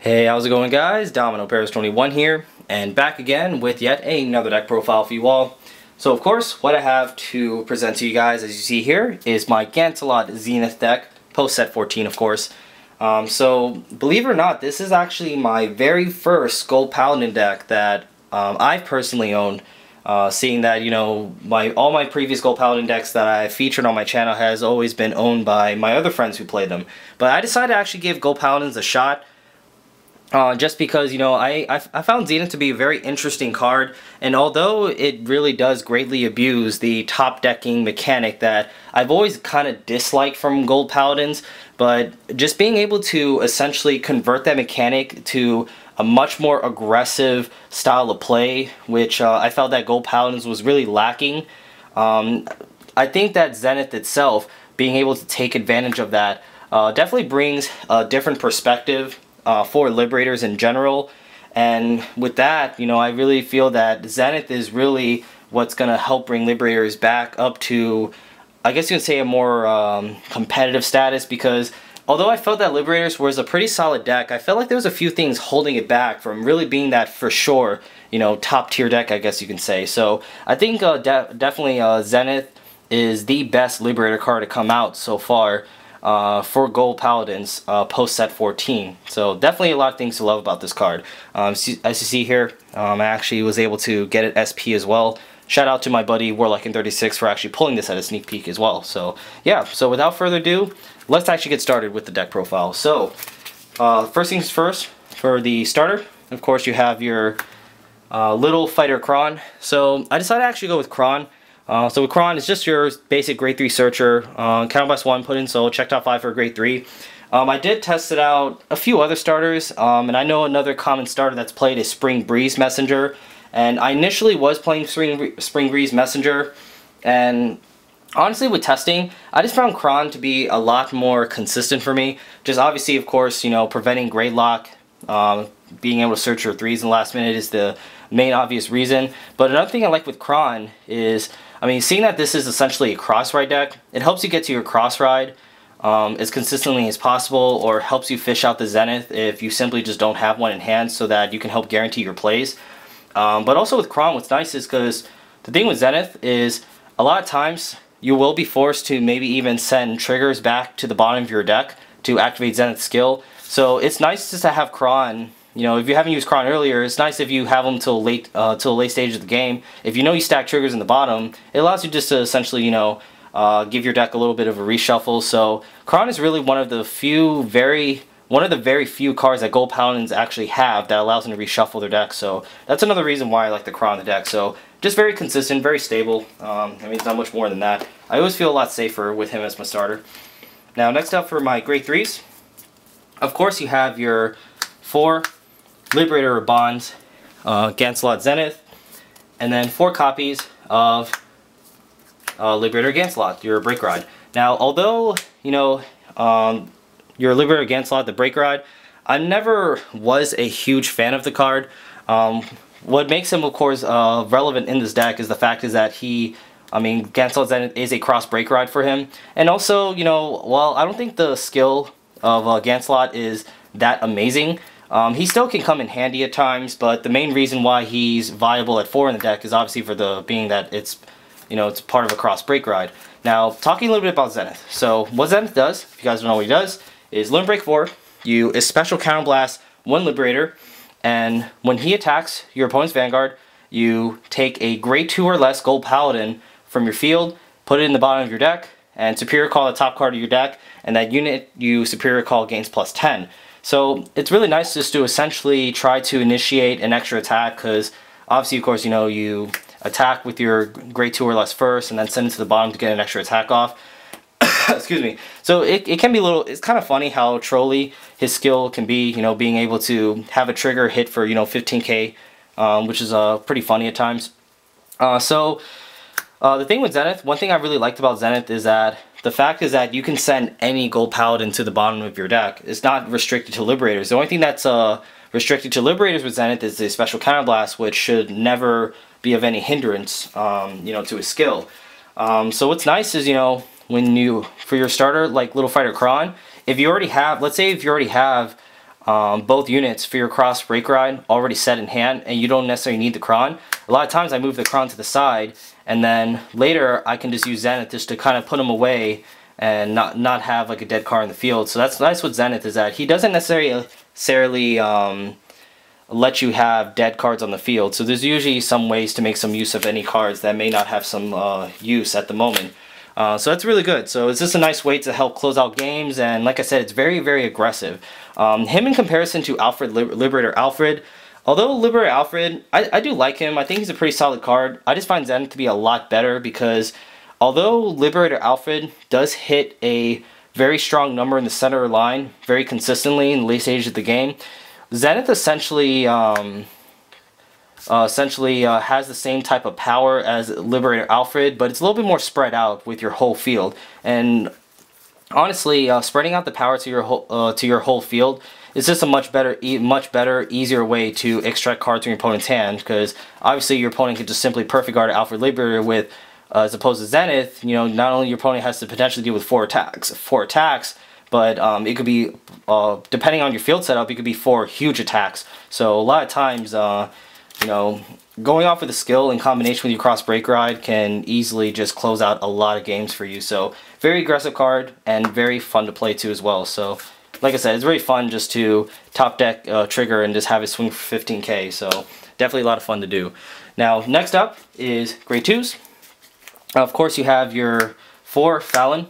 Hey, how's it going, guys? Domino Paris 21 here, and back again with yet another deck profile for you all. So of course, what I have to present to you guys, as you see here, is my Gancelot Zenith deck, post set 14 of course. So believe it or not, this is actually my very first Gold Paladin deck that I've personally owned. Seeing that, you know, all my previous Gold Paladin decks that I featured on my channel has always been owned by my other friends who played them. But I decided to actually give Gold Paladins a shot. Just because, you know, I found Zenith to be a very interesting card, and although it really does greatly abuse the top decking mechanic that I've always kind of disliked from Gold Paladins, but just being able to essentially convert that mechanic to a much more aggressive style of play, which I felt that Gold Paladins was really lacking. I think that Zenith itself, being able to take advantage of that, definitely brings a different perspective for Liberators in general. And with that, you know, I really feel that Zenith is really what's going to help bring Liberators back up to, I guess you could say, a more competitive status, because although I felt that Liberators was a pretty solid deck, I felt like there was a few things holding it back from really being that for sure, you know, top tier deck, I guess you can say. So I think definitely Zenith is the best Liberator card to come out so far for Gold Paladins post set 14. So definitely a lot of things to love about this card. As you see here, I actually was able to get it SP as well. Shout out to my buddy Warlock36 for actually pulling this at a sneak peek as well. So yeah, so without further ado, let's actually get started with the deck profile. So first things first, for the starter, of course you have your little fighter Kron. So I decided to actually go with Kron. So with Kron, it's just your basic grade 3 searcher, counterblast 1, put in soul, check top 5 for grade 3. I did test it out a few other starters, and I know another common starter that's played is Spring Breeze Messenger. And I initially was playing Spring Breeze Messenger, and honestly with testing, I just found Kron to be a lot more consistent for me. Just obviously, of course, you know, preventing grade lock, being able to search your 3s in the last minute is the main obvious reason. But another thing I like with Kron is, I mean, seeing that this is essentially a cross ride deck, it helps you get to your cross ride as consistently as possible, or helps you fish out the Zenith if you simply just don't have one in hand, so that you can help guarantee your plays. But also with Kron, what's nice is, because the thing with Zenith is a lot of times you will be forced to maybe even send triggers back to the bottom of your deck to activate Zenith's skill. So it's nice just to have Kron. You know, if you haven't used Kron earlier, it's nice if you have them till late stage of the game. If you know you stack triggers in the bottom, it allows you just to essentially, you know, give your deck a little bit of a reshuffle. So Kron is really one of the very few cards that Gold Paladins actually have that allows them to reshuffle their deck. So that's another reason why I like the Kron in the deck. So just very consistent, very stable. I mean, it's not much more than that. I always feel a lot safer with him as my starter. Now, next up for my grade 3s, of course you have your 4 Liberator Bonds, Gancelot Zenith, and then 4 copies of Liberator Gancelot, your Break Ride. Now, although, you know, your Liberator Gancelot, the Break Ride, I never was a huge fan of the card. What makes him, of course, relevant in this deck is the fact is that Gancelot Zenith is a cross Break Ride for him. And also, you know, while I don't think the skill of Gancelot is that amazing, he still can come in handy at times, but the main reason why he's viable at 4 in the deck is obviously for being that it's, you know, it's part of a cross Break Ride. Now, talking a little bit about Zenith. So, what Zenith does, if you guys don't know what he does, is Limit Break 4, you special counterblast 1 Liberator, and when he attacks your opponent's Vanguard, you take a grade 2 or less Gold Paladin from your field, put it in the bottom of your deck, and Superior Call the top card of your deck, and that unit you Superior Call gains +10. So it's really nice just to essentially try to initiate an extra attack, because obviously, of course, you know, you attack with your grade 2 or less first and then send it to the bottom to get an extra attack off. Excuse me. So it can be a little, it's kind of funny how trolly his skill can be, you know, being able to have a trigger hit for, you know, 15k, which is pretty funny at times. The thing with Zenith, one thing I really liked about Zenith is that the fact is that you can send any Gold Paladin to the bottom of your deck. It's not restricted to Liberators. The only thing that's restricted to Liberators with Zenith is the special counterblast, which should never be of any hindrance, you know, to his skill. So what's nice is, you know, when you, for your starter, like Little Fighter Kron, if you already have, let's say if you already have both units for your cross break ride already set in hand, and you don't necessarily need the Kron. A lot of times I move the Kron to the side, and then later I can just use Zenith just to kind of put them away and not have like a dead card in the field. So that's nice with Zenith, is that he doesn't necessarily let you have dead cards on the field. So there's usually some ways to make some use of any cards that may not have some use at the moment. So that's really good. So it's just a nice way to help close out games, and like I said, it's very, very aggressive. Him in comparison to Alfred, Liberator Alfred, although Liberator Alfred, I do like him. I think he's a pretty solid card. I just find Zenith to be a lot better because although Liberator Alfred does hit a very strong number in the center line very consistently in the late stages of the game, Zenith essentially has the same type of power as Liberator Alfred, but it's a little bit more spread out with your whole field. And honestly, spreading out the power to your whole field is just a much better, easier way to extract cards from your opponent's hand, because obviously your opponent can just simply perfect guard Alfred Liberator with, as opposed to Zenith, you know, not only your opponent has to potentially deal with four attacks, but it could be, depending on your field setup, it could be 4 huge attacks. So a lot of times, you know, going off with a skill in combination with your cross break ride can easily just close out a lot of games for you. So very aggressive card and very fun to play too as well. So like I said, it's very fun just to top deck trigger and just have it swing for 15k. So definitely a lot of fun to do. Now next up is grade 2s. Of course you have your 4 Fallon.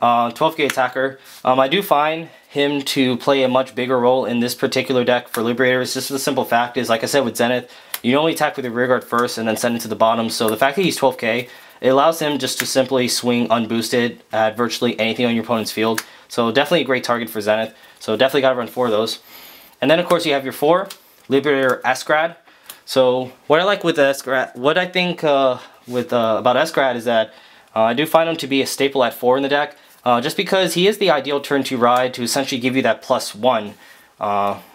12k attacker. I do find him to play a much bigger role in this particular deck for Liberators. Just the simple fact is, like I said with Zenith, you normally attack with your rear guard first and then send it to the bottom. So the fact that he's 12k, it allows him just to simply swing unboosted at virtually anything on your opponent's field. So definitely a great target for Zenith. So definitely got to run 4 of those. And then of course you have your 4 Liberator Escrad. So what I like with Escrad, what I think about Escrad is that I do find him to be a staple at 4 in the deck. Just because he is the ideal turn 2 ride to essentially give you that +1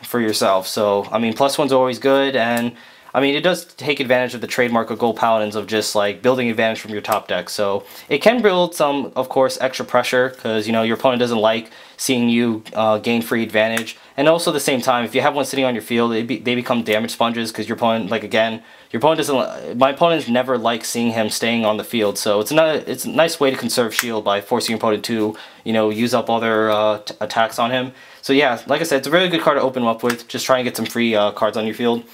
for yourself. So, I mean, +1's always good, and I mean, it does take advantage of the trademark of Gold Paladins of just like building advantage from your top deck. So, it can build some, of course, extra pressure because, you know, your opponent doesn't like seeing you gain free advantage. And also at the same time, if you have one sitting on your field, they become damage sponges because your opponent, like again, your opponent doesn't. My opponents never like seeing him staying on the field. So it's a nice way to conserve shield by forcing your opponent to, you know, use up all their attacks on him. So yeah, like I said, it's a really good card to open up with. Just try and get some free cards on your field.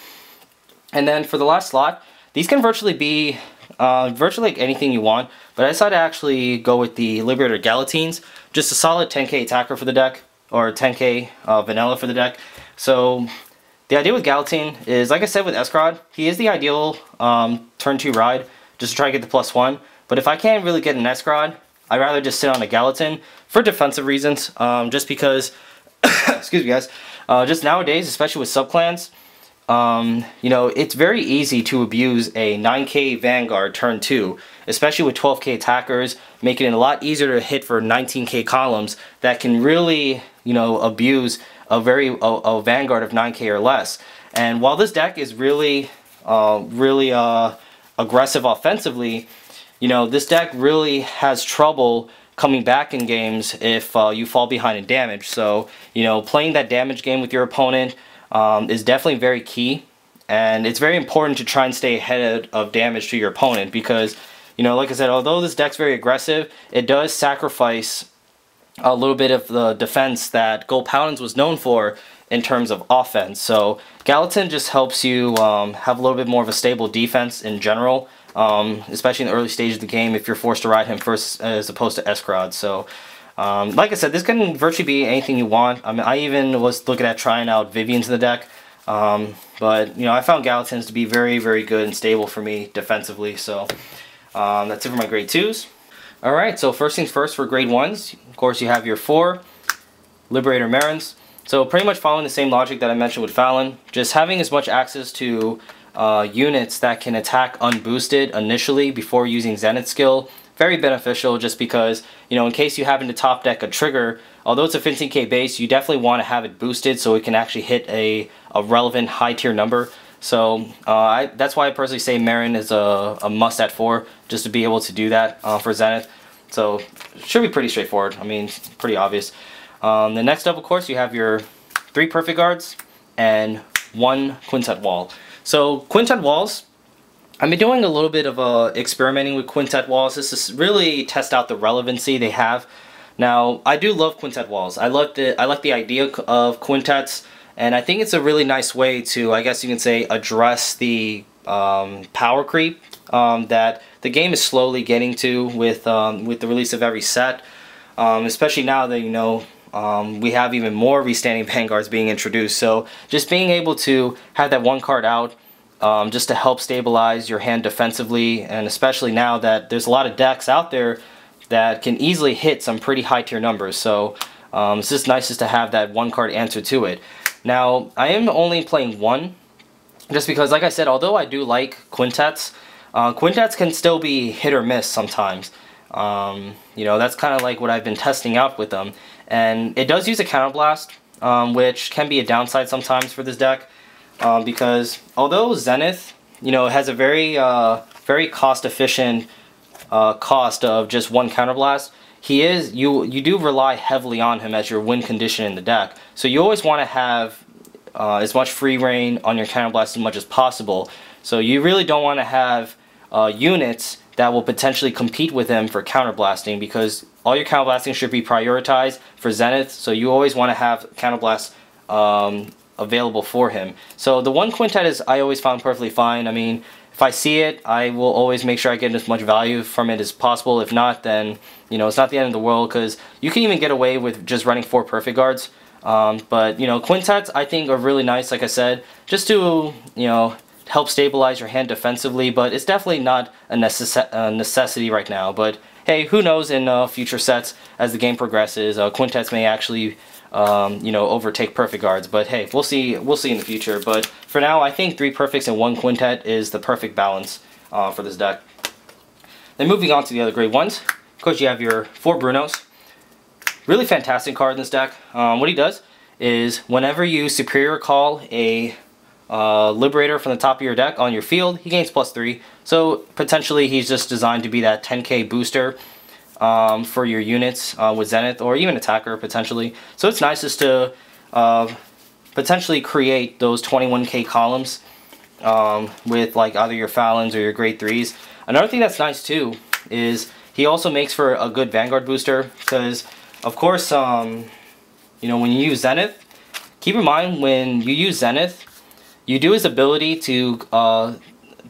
And then for the last slot, these can virtually be virtually like anything you want. But I decided to actually go with the Liberator Gallatines, just a solid 10k attacker for the deck, or 10k vanilla for the deck. So the idea with Gallatine is, like I said with Escrad, he is the ideal turn 2 ride, just to try to get the +1. But if I can't really get an Escrad, I'd rather just sit on a Gallatin for defensive reasons, just because, excuse me guys, just nowadays, especially with subclans, you know, it's very easy to abuse a 9k Vanguard turn 2, especially with 12k attackers, making it a lot easier to hit for 19k columns that can really, you know, abuse a Vanguard of 9k or less. And while this deck is really aggressive offensively, you know, this deck really has trouble coming back in games if you fall behind in damage. So, you know, playing that damage game with your opponent is definitely very key, and it's very important to try and stay ahead of damage to your opponent because, you know, like I said, although this deck's very aggressive, it does sacrifice a little bit of the defense that Gold Paladins was known for in terms of offense. So Gallatin just helps you have a little bit more of a stable defense in general, especially in the early stages of the game if you're forced to ride him first as opposed to Escrad. So like I said, this can virtually be anything you want. I mean, I even was looking at trying out Vivians in the deck, but you know, I found Gallatins to be very, very good and stable for me defensively. So that's it for my grade 2s. Alright, so first things first for grade 1s, of course you have your 4 Liberator Marins. So pretty much following the same logic that I mentioned with Fallon, just having as much access to units that can attack unboosted initially before using Zenith skill, very beneficial just because, you know, in case you happen to top deck a trigger, although it's a 15k base, you definitely want to have it boosted so it can actually hit a relevant high tier number. So that's why I personally say Marin is a must at 4, just to be able to do that for Zenith. So it should be pretty straightforward. I mean, pretty obvious. The next up, of course, you have your 3 Perfect Guards and 1 Quintet Wall. So Quintet Walls, I've been doing a little bit of experimenting with Quintet Walls. This is really test out the relevancy they have. Now, I do love Quintet Walls. I like the idea of quintets, and I think it's a really nice way to, I guess you can say, address the power creep that the game is slowly getting to with the release of every set, especially now that, you know, we have even more restanding Vanguards being introduced. So just being able to have that one card out just to help stabilize your hand defensively, and especially now that there's a lot of decks out there that can easily hit some pretty high tier numbers. So it's just nice just to have that one card answer to it. Now, I am only playing 1, just because, like I said, although I do like quintets, quintets can still be hit or miss sometimes. You know, that's kind of like what I've been testing out with them. And it does use a counterblast, which can be a downside sometimes for this deck, because although Zenith, you know, has a very cost efficient cost of just 1 counterblast, you do rely heavily on him as your win condition in the deck. So you always want to have as much free reign on your counterblast as much as possible. So you really don't want to have units that will potentially compete with him for counterblasting, because all your counterblasting should be prioritized for Zenith. So you always want to have counterblast available for him. So the 1 quintet is, I always found perfectly fine. I mean, if I see it, I will always make sure I get as much value from it as possible. If not, then, you know, it's not the end of the world, because you can even get away with just running 4 Perfect Guards. But, you know, quintets I think are really nice, like I said, just to, you know, help stabilize your hand defensively, but it's definitely not a necessity right now. But hey, who knows, in future sets as the game progresses, quintets may actually you know, overtake Perfect Guards. But hey, we'll see in the future. But for now, I think 3 perfects and 1 quintet is the perfect balance for this deck. Then moving on to the other grade 1s, of course you have your 4 Brunos. Really fantastic card in this deck. What he does is whenever you superior call a Liberator from the top of your deck on your field, he gains +3. So potentially he's just designed to be that 10k booster for your units with Zenith, or even attacker potentially. So it's nice just to potentially create those 21k columns with like either your Fallons or your grade 3s. Another thing that's nice too is he also makes for a good Vanguard booster, because of course you know, when you use Zenith, keep in mind when you use Zenith, you do his ability to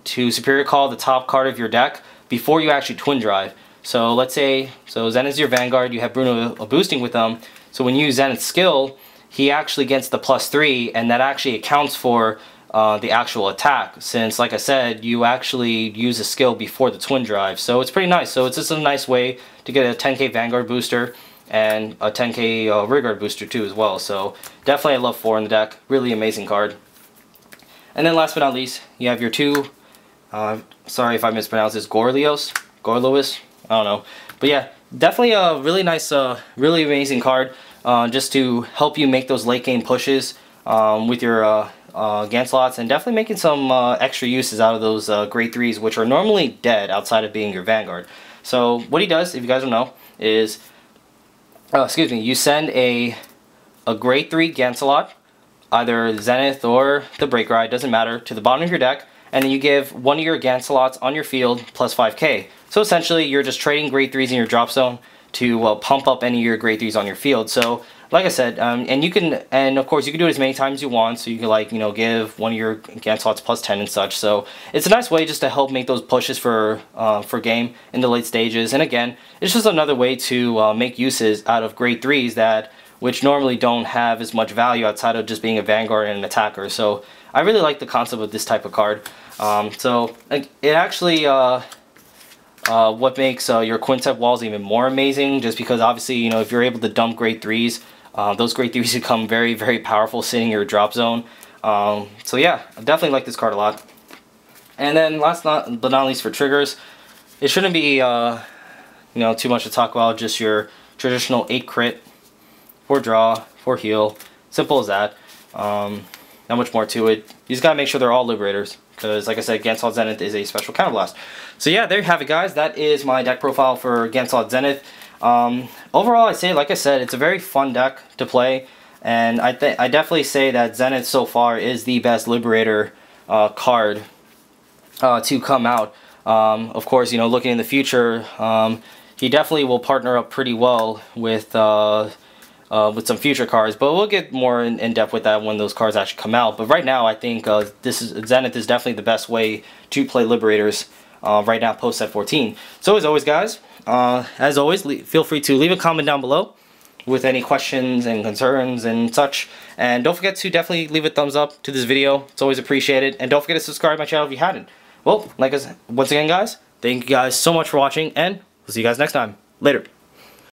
superior call the top card of your deck before you actually twin drive. So let's say, Zenith's your Vanguard, you have Bruno boosting with them, so when you use Zenith's skill, he actually gets the +3, and that actually accounts for the actual attack, since, like I said, you actually use a skill before the twin drive. So it's pretty nice. So it's just a nice way to get a 10k Vanguard booster and a 10k Rearguard booster too as well. So definitely I love 4 in the deck. Really amazing card. And then last but not least, you have your 2, sorry if I mispronounced this, Gorlois, I don't know. But yeah, definitely a really nice, really amazing card, just to help you make those late game pushes with your Gancelots, and definitely making some extra uses out of those grade 3s, which are normally dead outside of being your Vanguard. So what he does, if you guys don't know, is, excuse me, you send a grade 3 Gancelot, either Zenith or the Break Ride, doesn't matter, to the bottom of your deck, and then you give one of your Gancelots on your field +5k. So essentially you're just trading grade 3s in your drop zone to pump up any of your grade 3s on your field. So like I said, and you can, and of course you can do it as many times as you want, so you can, like, you know, give one of your Gancelots +10 and such. So it's a nice way just to help make those pushes for game in the late stages. And again, it's just another way to make uses out of grade 3s which normally don't have as much value outside of just being a Vanguard and an attacker. So I really like the concept of this type of card. So it actually what makes your quintet walls even more amazing, just because obviously, you know, if you're able to dump grade 3s, those grade 3s become very, very powerful sitting in your drop zone. So yeah, I definitely like this card a lot. And then last but not least for triggers, it shouldn't be you know, too much to talk about, just your traditional 8 crit, 4 draw, 4 heal, simple as that. Not much more to it. You just gotta make sure they're all Liberators, because like I said, Gancelot Zenith is a special counterblast. So yeah, there you have it, guys. That is my deck profile for Gancelot Zenith. Overall, I'd say, like I said, it's a very fun deck to play, And I definitely say that Zenith so far is the best Liberator card to come out. Of course, you know, looking in the future, he definitely will partner up pretty well with some future cards, but we'll get more in depth with that when those cards actually come out. But right now, I think Zenith is definitely the best way to play Liberators right now post set 14. So as always, guys, feel free to leave a comment down below with any questions and concerns and such. And don't forget to definitely leave a thumbs up to this video. It's always appreciated. And don't forget to subscribe to my channel if you hadn't. Well, once again, guys, thank you guys so much for watching, and we'll see you guys next time. Later.